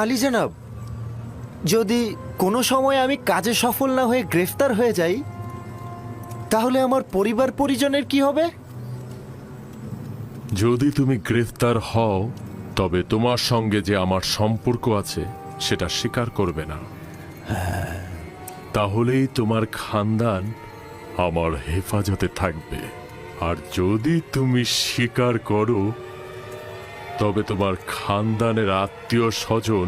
আলী জনাব, যদি কোনো সময় আমি কাজে সফল না হয়ে গ্রেফতার হয়ে যাই, তাহলে আমার পরিবার পরিজনের কি হবে? যদি তুমি গ্রেফতার হও, তবে তোমার সঙ্গে যে আমার সম্পর্ক আছে সেটা স্বীকার করবে না। তাহলেই তোমার খানদান আমার হেফাজতে থাকবে। আর যদি তুমি স্বীকার করো, তবে তোমার খানদানের আত্মীয় স্বজন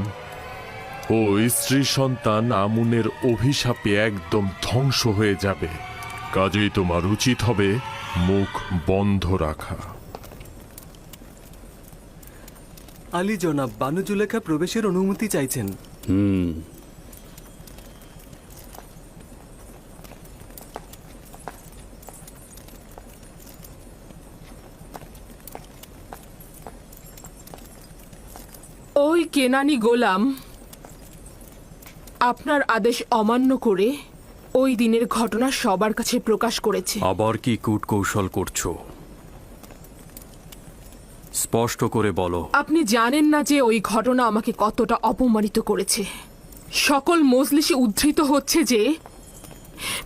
ও স্ত্রী সন্তান আমুনের অভিশাপে একদম ধ্বংস হয়ে যাবে। কাজেই তোমার উচিত হবে মুখ বন্ধ রাখা। আলী জনাব, বানু জুলেখা প্রবেশের অনুমতি চাইছেন। ওই কেনানি গোলাম আপনার আদেশ অমান্য করে ওই দিনের ঘটনা সবার কাছে প্রকাশ করেছে। আবার কি কূটকৌশল করছো? স্পষ্ট করে বলো। আপনি জানেন না যে ওই ঘটনা আমাকে কতটা অপমানিত করেছে। সকল মজলিসে উদ্ধৃত হচ্ছে যে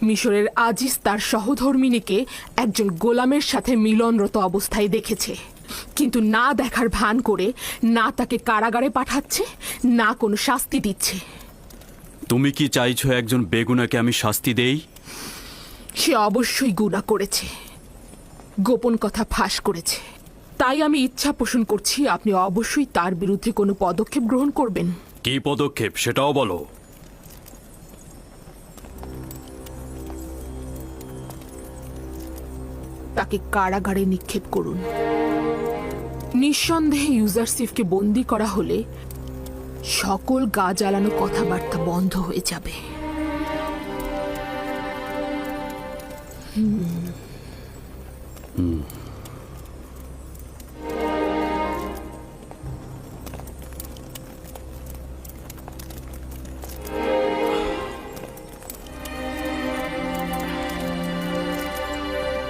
মিশরের আজিজ তার সহধর্মিনীকে একজন গোলামের সাথে মিলনরত অবস্থায় দেখেছে, কিন্তু না দেখার ভান করে না তাকে কারাগারে পাঠাচ্ছে, না কোনো শাস্তি দিচ্ছে। তুমি কি চাইছো একজন বেগুনাকে আমি শাস্তি দেই? সে অবশ্যই গুনাহ করেছে, গোপন কথা ফাঁস করেছে। তাই আমি ইচ্ছা পোষণ করছি আপনি অবশ্যই তার বিরুদ্ধে কোনো পদক্ষেপ গ্রহণ করবেন। কি পদক্ষেপ সেটাও বলো। তাকে কারাগারে নিক্ষেপ করুন। নিঃসন্দেহে ইউজারসিফকে বন্দী করা হলে সকল গা জ্বালানো কথাবার্তা বন্ধ হয়ে যাবে।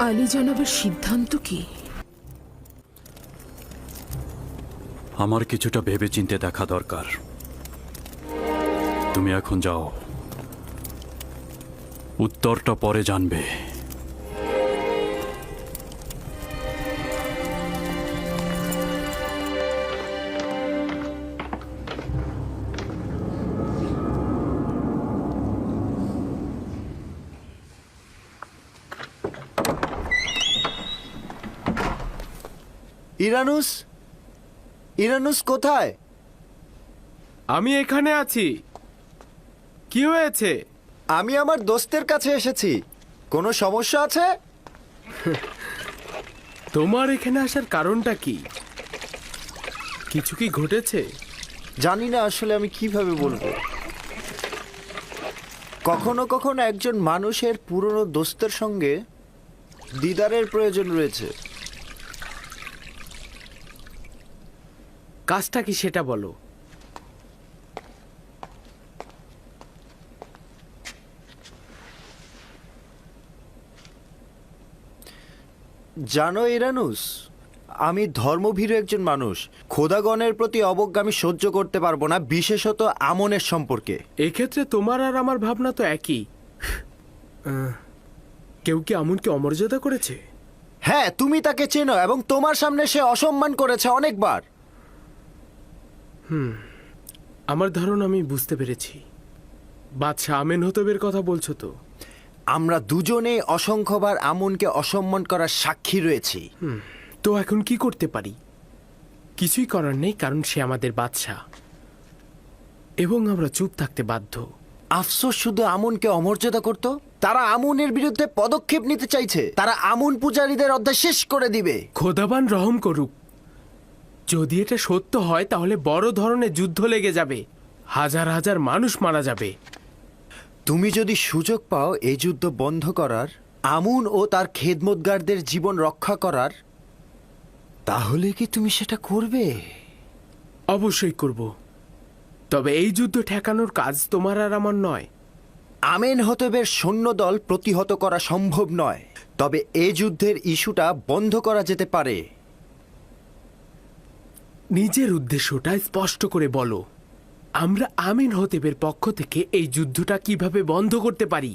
আলী জনাবের সিদ্ধান্ত কি? আমার কিছুটা ভেবেচিন্তে দেখা দরকার। তুমি এখন যাও, উত্তরটা পরে জানবে। ইরানুস, ইরানুস কোথায়? আমি এখানে আছি। কি হয়েছে? আমি আমার দোস্তের কাছে এসেছি। কোনো সমস্যা আছে? তোমার এখানে আসার কারণটা কি? কিছু কি ঘটেছে? জানি না আসলে আমি কিভাবে বলবো। কখনো কখনো একজন মানুষের পুরনো দোস্তের সঙ্গে দিদারের প্রয়োজন রয়েছে। কাজটা কি সেটা বলো। জানো ইরানুস, আমি ধর্মভীরু একজন মানুষ। খোদাগণের প্রতি অবজ্ঞা আমি সহ্য করতে পারবো না, বিশেষত আমনের সম্পর্কে। এক্ষেত্রে তোমার আর আমার ভাবনা তো একই। কেউ কি আমুনকে অমর্যাদা করেছে? হ্যাঁ, তুমি তাকে চেনো এবং তোমার সামনে সে অসম্মান করেছে অনেকবার। আমার ধারণা আমি বুঝতে পেরেছি। বাদশাহ আমেনহতবের কথা বলছো তো? আমরা দুজনেই অসংখ্যবার আমনকে অসম্মান করার সাক্ষী রয়েছি। তো এখন কি করতে পারি? কিছুই করার নেই, কারণ সে আমাদের বাদশাহ এবং আমরা চুপ থাকতে বাধ্য। আফসোস শুধু আমনকে অমর্যাদা করত। তারা আমনের বিরুদ্ধে পদক্ষেপ নিতে চাইছে। তারা আমন পূজারীদের অধ্যায় শেষ করে দিবে। খোদাবান রহম করুক। যদি এটা সত্য হয় তাহলে বড় ধরনের যুদ্ধ লেগে যাবে, হাজার হাজার মানুষ মারা যাবে। তুমি যদি সুযোগ পাও এই যুদ্ধ বন্ধ করার, আমুন ও তার খেদমতগারদের জীবন রক্ষা করার, তাহলে কি তুমি সেটা করবে? অবশ্যই করব। তবে এই যুদ্ধ ঠেকানোর কাজ তোমার আর আমার নয়। আমেনহতবের সৈন্যদল প্রতিহত করা সম্ভব নয়, তবে এই যুদ্ধের ইস্যুটা বন্ধ করা যেতে পারে। নিজের উদ্দেশ্যটা স্পষ্ট করে বলো। আমরা আমিন হতেবের পক্ষ থেকে এই যুদ্ধটা কিভাবে বন্ধ করতে পারি?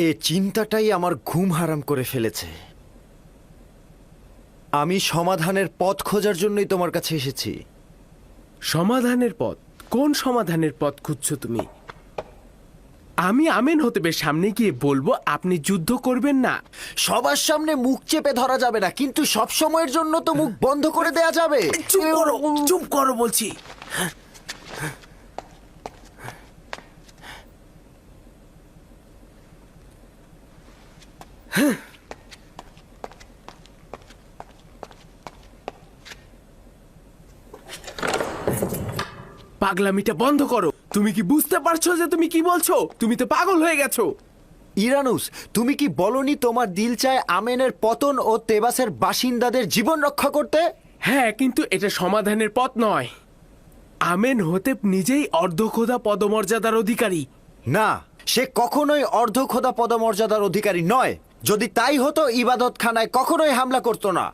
এ চিন্তাটাই আমার ঘুম হারাম করে ফেলেছে। আমি সমাধানের পথ খোঁজার জন্যই তোমার কাছে এসেছি। সমাধানের পথ? কোন সমাধানের পথ খুঁজছো তুমি? আমি আমিন হতেবের সামনে গিয়ে বলবো আপনি যুদ্ধ করবেন না। সবার সামনে মুখ চেপে ধরা যাবে না, কিন্তু সব সময়ের জন্য তো মুখ বন্ধ করে দেয়া যাবে। চুপ করো বলছি। পাগলামিটা বন্ধ করো। তুমি কি বুঝতে পারছো যে তুমি কি বলছো? তুমি তো পাগল হয়ে গেছো। ইরানুস, তুমি কি বলনি তোমার দিল চায় আমেনের পতন ও তেবাসের বাসিন্দাদের জীবন রক্ষা করতে? হ্যাঁ, কিন্তু এটা সমাধানের পথ নয়। আমেন হতেব নিজেই অর্ধখোদা পদমর্যাদার অধিকারী। না, সে কখনোই অর্ধখোদা পদমর্যাদার অধিকারী নয়। যদি তাই হতো ইবাদতখানায় কখনোই হামলা করতো না।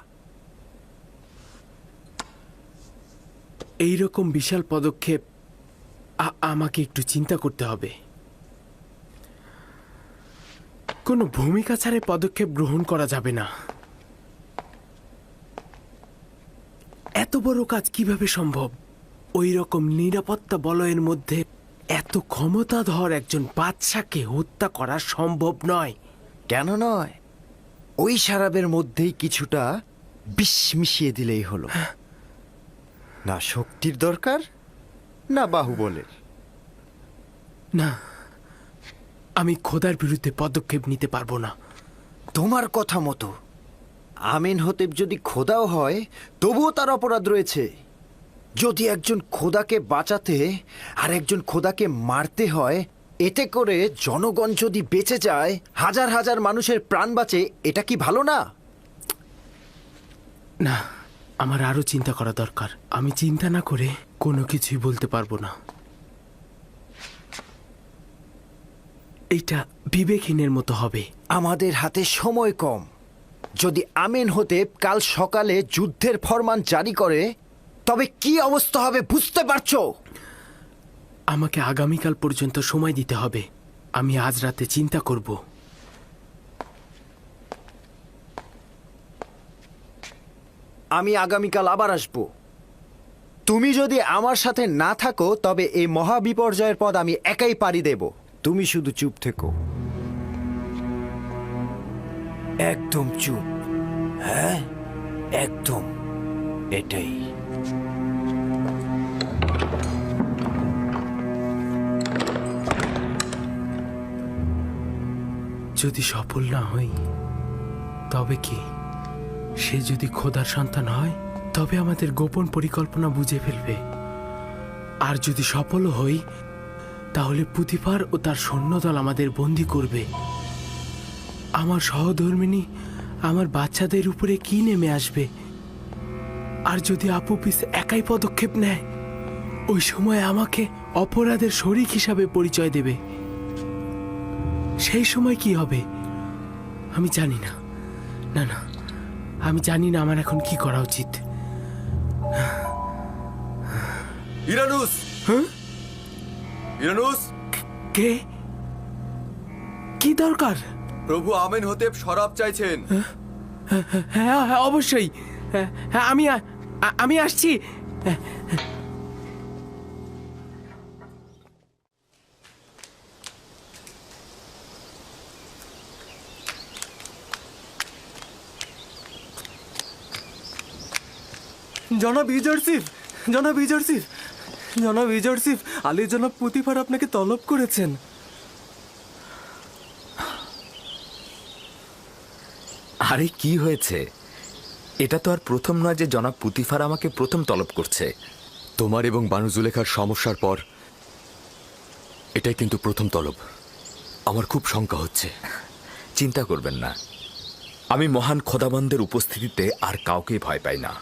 এইরকম বিশাল পদক্ষেপ আমাকে একটু চিন্তা করতে হবে। কোনো ভূমিকা ছাড়াই পদক্ষেপ গ্রহণ করা যাবে না। এত বড় কাজ কিভাবে সম্ভব? ওই রকম নিরাপত্তা বলয়ের মধ্যে এত ক্ষমতাধর একজন বাদশাকে হত্যা করা সম্ভব নয়। কেন নয়? ওই শারাবের মধ্যেই কিছুটা বিষ মিশিয়ে দিলেই হলো। না শক্তির দরকার, না বাহুবলের। না, আমি খোদার বিরুদ্ধে পদক্ষেপ নিতে পারবো না। তোমার কথা মতো আমিন হতেব যদি খোদাও হয়, তবুও তার অপরাধ রয়েছে। যদি একজন খোদাকে বাঁচাতে আর একজন খোদাকে মারতে হয়, এতে করে জনগণ যদি বেঁচে যায়, হাজার হাজার মানুষের প্রাণ বাঁচে, এটা কি ভালো না? না, আমার আরো চিন্তা করা দরকার। আমি চিন্তা না করে কোনো কিছুই বলতে পারবো না। এটা বিবেকহীনের মতো হবে। আমাদের হাতে সময় কম। যদি আমিন হতেব কাল সকালে যুদ্ধের ফরমান জারি করে, তবে কি অবস্থা হবে বুঝতে পারছো? আমাকে আগামীকাল পর্যন্ত সময় দিতে হবে। আমি আজ রাতে চিন্তা করব। আমি আগামীকাল আবার আসব। তুমি যদি আমার সাথে না থাকো, তবে এই মহাবিপর্যয়ের পদ আমি একাই পাড়ি দেব। তুমি শুধু চুপ থেকো, একদম চুপ। হ্যাঁ, একদম, এটাই। যদি সফল না হই তবে কি? সে যদি খোদার সন্তান হয়, তবে আমাদের গোপন পরিকল্পনা বুঝে ফেলবে। আর যদি সফল হই, তাহলে পুতিফার ও তার সৈন্যদল আমাদের বন্দী করবে। আমার সহধর্মিনী আমার বাচ্চাদের উপরে কি নেমে আসবে? আর যদি আপুপিস একাই পদক্ষেপ নেয়, ওই সময় আমাকে অপরাধের শরিক হিসাবে পরিচয় দেবে। সেই সময় কি হবে আমি জানি না। না না, আমি জানি না আমার এখন কি করা উচিত। ইরানুস! হ্যাঁ? ইরানুস! কে? কি দরকার? প্রভু আমেন হতেব শরাব চাইছেন। হ্যাঁ হ্যাঁ, অবশ্যই। হ্যাঁ, হ্যাঁ, আমি আসছি। জনাব ইজারসিফ, জনাব ইজারসিফ, জনাব ইজারসিফ, আলী জনাব পুতিফার আপনাকে তলব করেছেন। আরে কি হয়েছে? এটা তো আর প্রথম নয় যে জনাব পুতিফার আমাকে প্রথম তলব করছে। তোমার এবং বানু জুলেখার সমস্যার পর এটাই কিন্তু প্রথম তলব। আমার খুব শঙ্কা হচ্ছে। চিন্তা করবেন না, আমি মহান খোদাবন্দের উপস্থিতিতে আর কাউকে ভয় পাই না।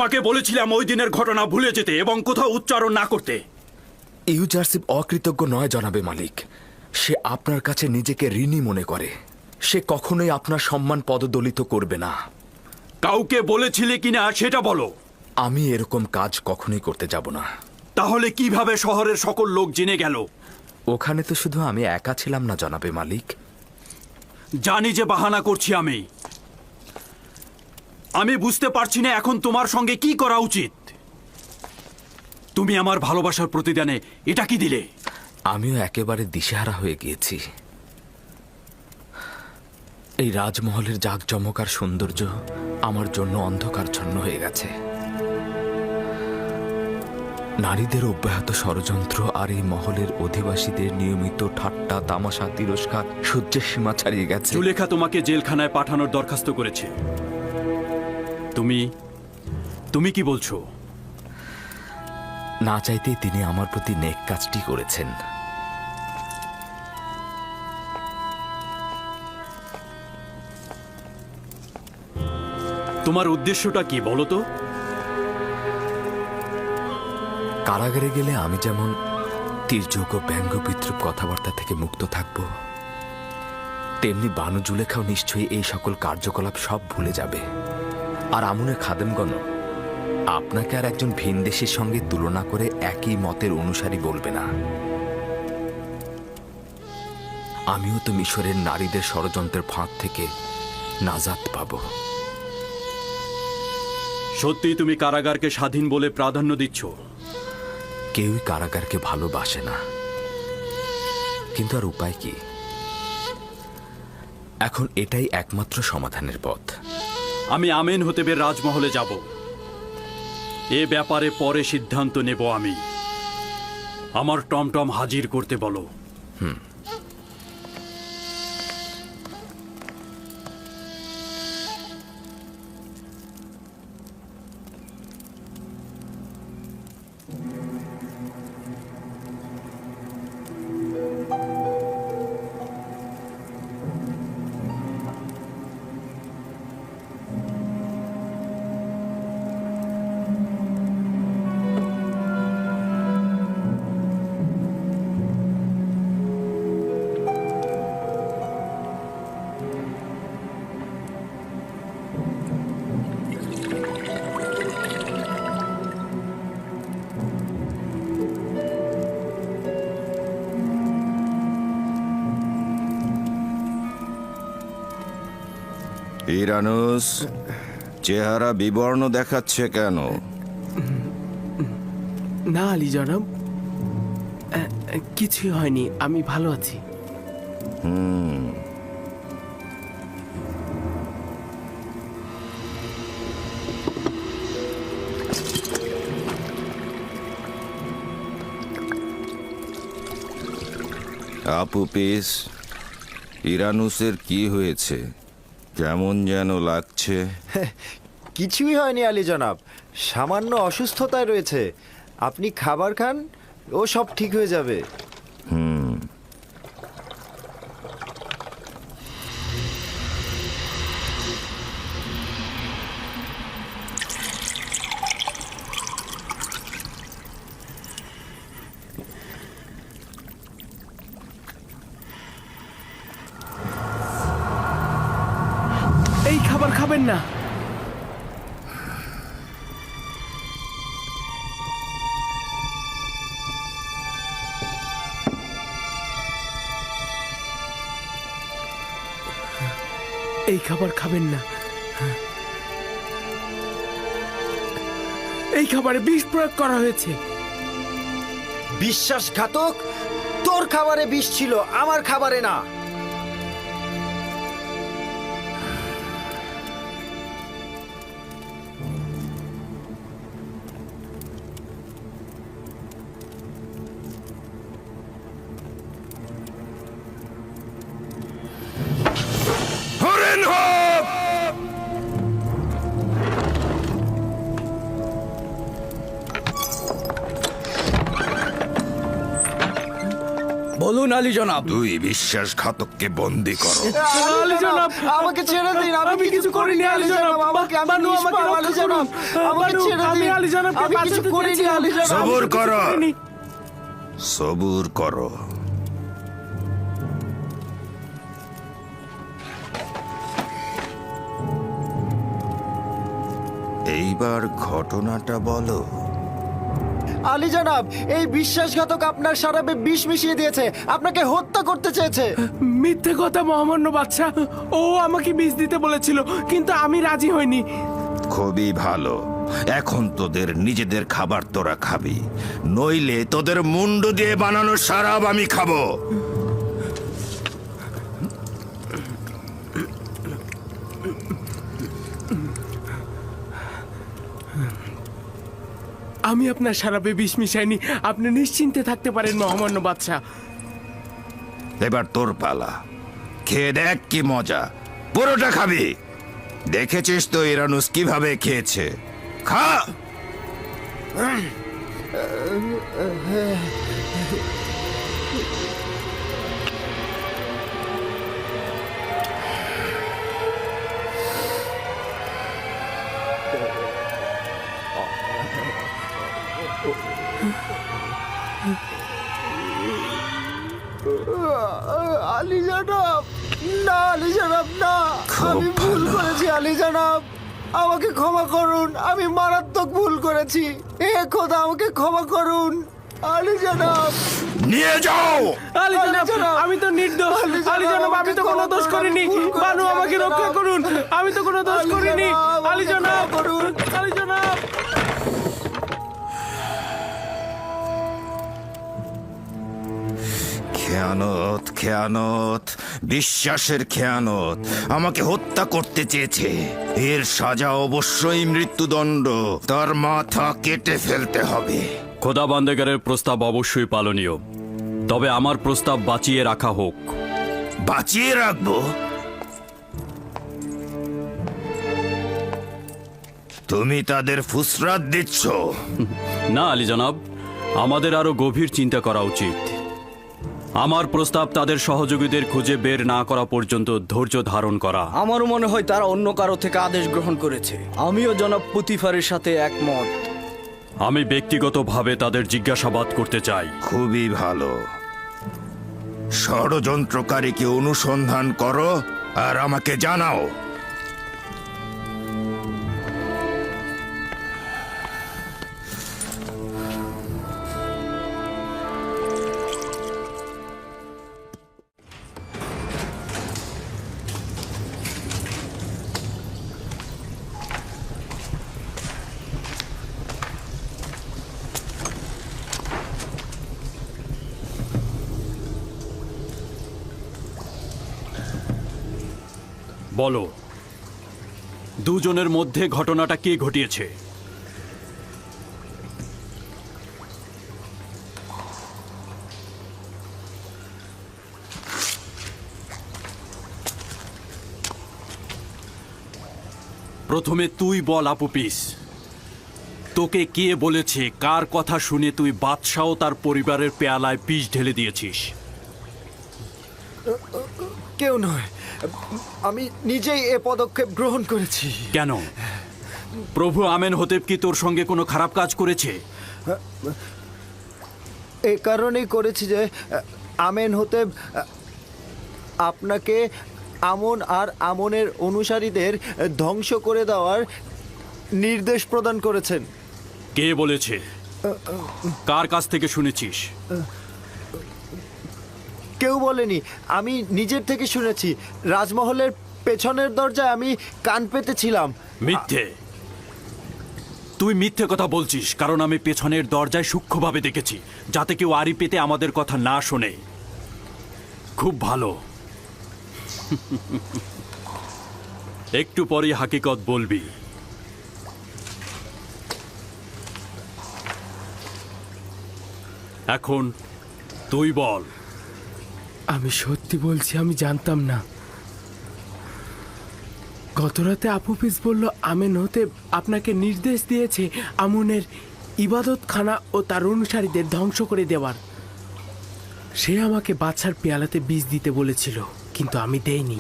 তোমাকে বলেছিলাম ওই দিনের ঘটনা ভুলে যেতে এবং কোথাও উচ্চারণ না করতে। ইউজারশিপ অকৃতজ্ঞ নয় জনাবে মালিক। সে আপনার কাছে নিজেকে ঋণী মনে করে। সে কখনোই আপনার সম্মান পদদলিত করবে না। কাউকে বলেছিলে কিনা সেটা বলো। আমি এরকম কাজ কখনোই করতে যাব না। তাহলে কিভাবে শহরের সকল লোক জেনে গেল? ওখানে তো শুধু আমি একা ছিলাম না জনাবে মালিক। জানি যে বাহানা করছি আমি বুঝতে পারছি না এখন তোমার সঙ্গে কি করা উচিত। তুমি আমার ভালোবাসার প্রতিদানে এটা কি দিলে? আমিও একেবারে দিশেহারা হয়ে গিয়েছি। এই রাজমহলের জাঁকজমক আর সৌন্দর্য আমার জন্য অন্ধকারচ্ছন্ন হয়ে গেছে। নারীদের অব্যাহত ষড়যন্ত্র আর এই মহলের অধিবাসীদের নিয়মিত ঠাট্টা তামাশা তিরস্কার সহ্যের সীমা ছাড়িয়ে গেছে। জুলেখা তোমাকে জেলখানায় পাঠানোর দরখাস্ত করেছে। তুমি কি বলছো? না চাইতেই তিনি আমার প্রতি নেক কাজটি করেছেন। তোমার উদ্দেশ্যটা কি বলো তো? কারাগারে গেলে আমি যেমন তীর্যক ও ব্যঙ্গ বিদ্রুপ কথাবার্তা থেকে মুক্ত থাকব, তেমনি বানু জুলেখাও নিশ্চয়ই এই সকল কার্যকলাপ সব ভুলে যাবে। আর আমুনের খাদেমগণ আপনাকে আর একজন ভিনদেশীর সঙ্গে তুলনা করে একই মতের অনুসারী বলবে না। আমিও তো মিশরের নারীদের ষড়যন্ত্রের ফাঁদ থেকে নাজাত পাব। সত্যি তুমি কারাগারকে স্বাধীন বলে প্রাধান্য দিচ্ছ? কেউই কারাগারকে ভালোবাসে না, কিন্তু আর উপায় কি? এখন এটাই একমাত্র সমাধানের পথ। আমি আমেন হতেবের রাজমহলে যাব। এ ব্যাপারে পরে সিদ্ধান্ত নেব আমি। আমার টমটম হাজির করতে বলো। ইরানুস, চেহারা বিবর্ণ দেখাচ্ছে কেন? না আলী জনাব, কিছুই হয়নি, আমি ভালো আছি। আপু পিস, ইরানুসের কি হয়েছে? কেমন যেন লাগছে। কিছুই হয়নি আলী জনাব, সামান্য অসুস্থতায় রয়েছে। আপনি খাবার খান, ও সব ঠিক হয়ে যাবে। এই খাবার খাবেন না। এই খাবার খাবেন না। এই খাবারে বিষ প্রয়োগ করা হয়েছে। বিশ্বাসঘাতক! তোর খাবারে বিষ ছিল, আমার খাবারে না। বলুন আলী জনাব। তুই বিশ্বাসঘাতককে বন্দি করো। আলী জনাব, আমাকে ছেড়ে দিন, আমি কিছু করিনি আলী জনাব। আমাকে আমি বানু আমাকে নিষ্পাপ, রক্ষা আলী জনাব। করুন। আমাকে বানু, ছেড়ে আমি দিন। আলী জনাবকে আমি কিছু বাঁচাতে করিনি চেয়েছিলাম। আলী জনাব। সবুর আমি কিছু করো। করিনি। সবুর করো। এইবার ঘটনাটা বলো। আলী জনাব, এই বিশ্বাসঘাতক আপনার শরাবে বিষ মিশিয়ে দিয়েছে, আপনাকে হত্যা করতে চেয়েছে। মিথ্যে কথা মহামান্য বাদশা। ও আমাকে বিষ দিতে বলেছিল, কিন্তু আমি রাজি হইনি। খুবই ভালো। এখন তোদের নিজেদের খাবার তোরা খাবি, নইলে তোদের মুন্ডু দিয়ে বানানো শরাব আমি খাবো। আমি আপনার শরাবে বিষ মিশাইনি, আপনি নিশ্চিন্তে থাকতে পারেন মহামান্য বাদশা। এবার তোর পালা, খেয়ে দেখ কি মজা। পুরোটা খাবি। দেখেছিস তো ইরানুস কিভাবে খেয়েছে। খা। আলী জনাব, না আলী জনাব, না, আমি ভুল করেছি আলী জনাব, আমাকে ক্ষমা করুন, আমি মারাত্মক ভুল করেছি, এ খোদা আমাকে ক্ষমা করুন আলী জনাব। নিয়ে যাও। আলী জনাব, জনাব। আমি তো নির্দোষ। আলী জনাব, আলী জনাব, আমি তো কোনো আমাকে দোষ ক্ষমা করিনি। করুন, আমি ভুল বানু করেছি, আমাকে আলী রক্ষা জনাব। করুন, আমি তো কোনো দোষ আলী করিনি। জনাব, আলী আমাকে জনাব, ক্ষমা করুন। আলী জনাব। খেয়ানত, খেয়ানত, বিশ্বাসের খেয়ানত। আমাকে হত্যা করতে চেয়েছে। এর সাজা অবশ্যই মৃত্যুদণ্ড। তার মাথা কেটে ফেলতে হবে। খোদা বান্দেগারের প্রস্তাব অবশ্যই পালনীয়, তবে আমার প্রস্তাব বাঁচিয়ে রাখা হোক। বাঁচিয়ে রাখবো? তুমি তাদের ফুসরাত দিচ্ছ। না আলী জনাব, আমাদের আরো গভীর চিন্তা করা উচিত। আমার প্রস্তাব তাদের সহযোগীদের খুঁজে বের না করা পর্যন্ত ধৈর্য ধারণ করা। আমারও মনে হয় তারা অন্য কারো থেকে আদেশ গ্রহণ করেছে। আমিও জনাব পুতিফারের সাথে একমত। আমি ব্যক্তিগতভাবে তাদের জিজ্ঞাসাবাদ করতে চাই। খুবই ভালো। ষড়যন্ত্রকারীকে অনুসন্ধান করো আর আমাকে জানাও। বলো, দুজনের মধ্যে ঘটনাটা কে ঘটিয়েছে? প্রথমে তুই বল আপুপিস, তোকে কে বলেছে, কার কথা শুনে তুই বাদশাহ তার পরিবারের পেয়ালায় বিষ ঢেলে দিয়েছিস? কেউ নয়, আমি নিজেই এ পদক্ষেপ গ্রহণ করেছি। কেন? প্রভু আমেন হতেব কি তোর সঙ্গে কোনো খারাপ কাজ করেছে? এ কারণেই করেছি যে আমেন হতেব আপনাকে আমন আর আমনের অনুসারীদের ধ্বংস করে দেওয়ার নির্দেশ প্রদান করেছেন। কে বলেছে? কার কাছ থেকে শুনেছিস? কেউ বলেনি, আমি নিজের থেকে শুনেছি। রাজমহলের পেছনের দরজায় আমি কান পেতেছিলাম। মিথ্যে। তুই মিথ্যে কথা বলছিস, কারণ আমি পেছনের দরজায় সূক্ষ্মভাবে দেখেছি, যাতে কেউ আড়ি পেতে আমাদের কথা না শোনে। খুব ভালো। একটু পরেই হাকিকত বলবি। এখন তুই বল। আমি সত্যি বলছি, আমি জানতাম না। গতরাতে আপুপিস বলল আমেন হতে আপনাকে নির্দেশ দিয়েছে আমুনের ইবাদতখানা ও তার অনুসারীদের ধ্বংস করে দেওয়ার। সে আমাকে বাচ্চার পেয়ালাতে বীজ দিতে বলেছিল, কিন্তু আমি দেইনি।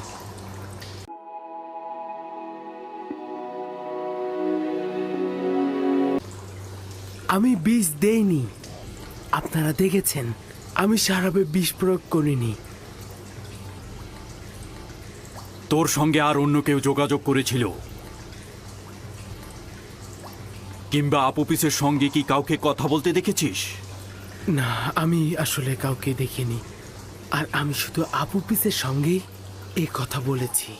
আমি বিষ দেইনি। আপনারা দেখেছেন আমি শারাবে বিষ প্রয়োগ করিনি। তোর সঙ্গে আর অন্য কেউ যোগাযোগ করেছিল? কিংবা আপুপিসের সঙ্গে কি কাউকে কথা বলতে দেখেছিস? না, আমি আসলে কাউকে দেখিনি। আর আমি শুধু আপু পিসের সঙ্গে এই কথা বলেছি।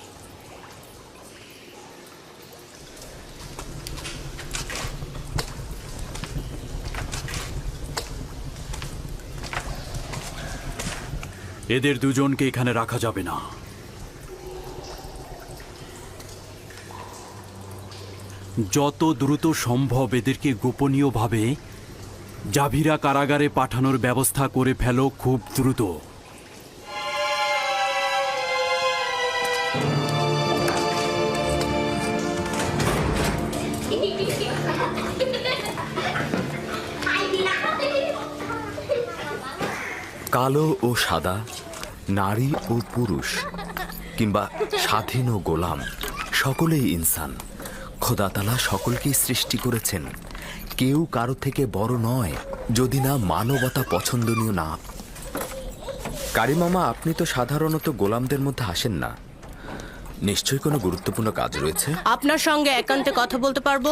এদের দুজনকে এখানে রাখা যাবে না। যত দ্রুত সম্ভব এদেরকে গোপনীয়ভাবে জাভিরা কারাগারে পাঠানোর ব্যবস্থা করে ফেলো, খুব দ্রুত। কালো ও সাদা, নারী ও পুরুষ, কিংবা স্বাধীন ও গোলাম, সকলেই ইনসান। খোদা তাআলা সকলকেই সৃষ্টি করেছেন। কেউ কারো থেকে বড় নয় যদি না মানবতা পছন্দনীয় না। কারি মামা, আপনি তো সাধারণত গোলামদের মধ্যে আসেন না। নিশ্চয়ই কোনো গুরুত্বপূর্ণ কাজ রয়েছে। আপনার সঙ্গে একান্তে কথা বলতে পারবো?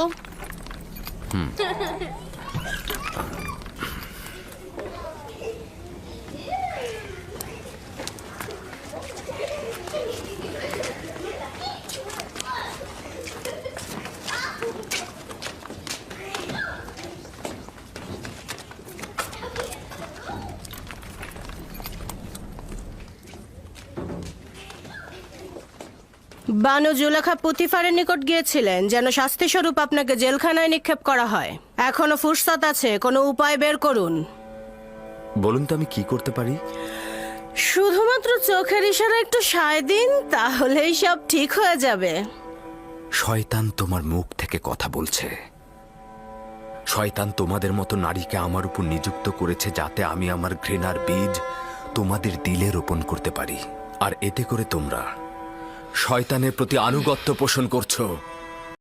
বানু জুলেখা পুতিফারের নিকট গিয়েছিলেন যেন শাস্তিস্বরূপ আপনাকে জেলখানায় নিক্ষেপ করা হয়। এখনো ফুরসত আছে, কোনো উপায় বের করুন। বলুন তো আমি কি করতে পারি? শুধুমাত্র চোখের ইশারা একটু সায় দিন, তাহলেই সব ঠিক হয়ে যাবে। শয়তান তোমার মুখ থেকে কথা বলছে। শয়তান তোমাদের মতো নারীকে আমার উপর নিযুক্ত করেছে যাতে আমি আমার ঘৃণার বীজ তোমাদের দিলে রোপণ করতে পারি। আর এতে করে তোমরা শয়তানের প্রতি আনুগত্য পোষণ করছো।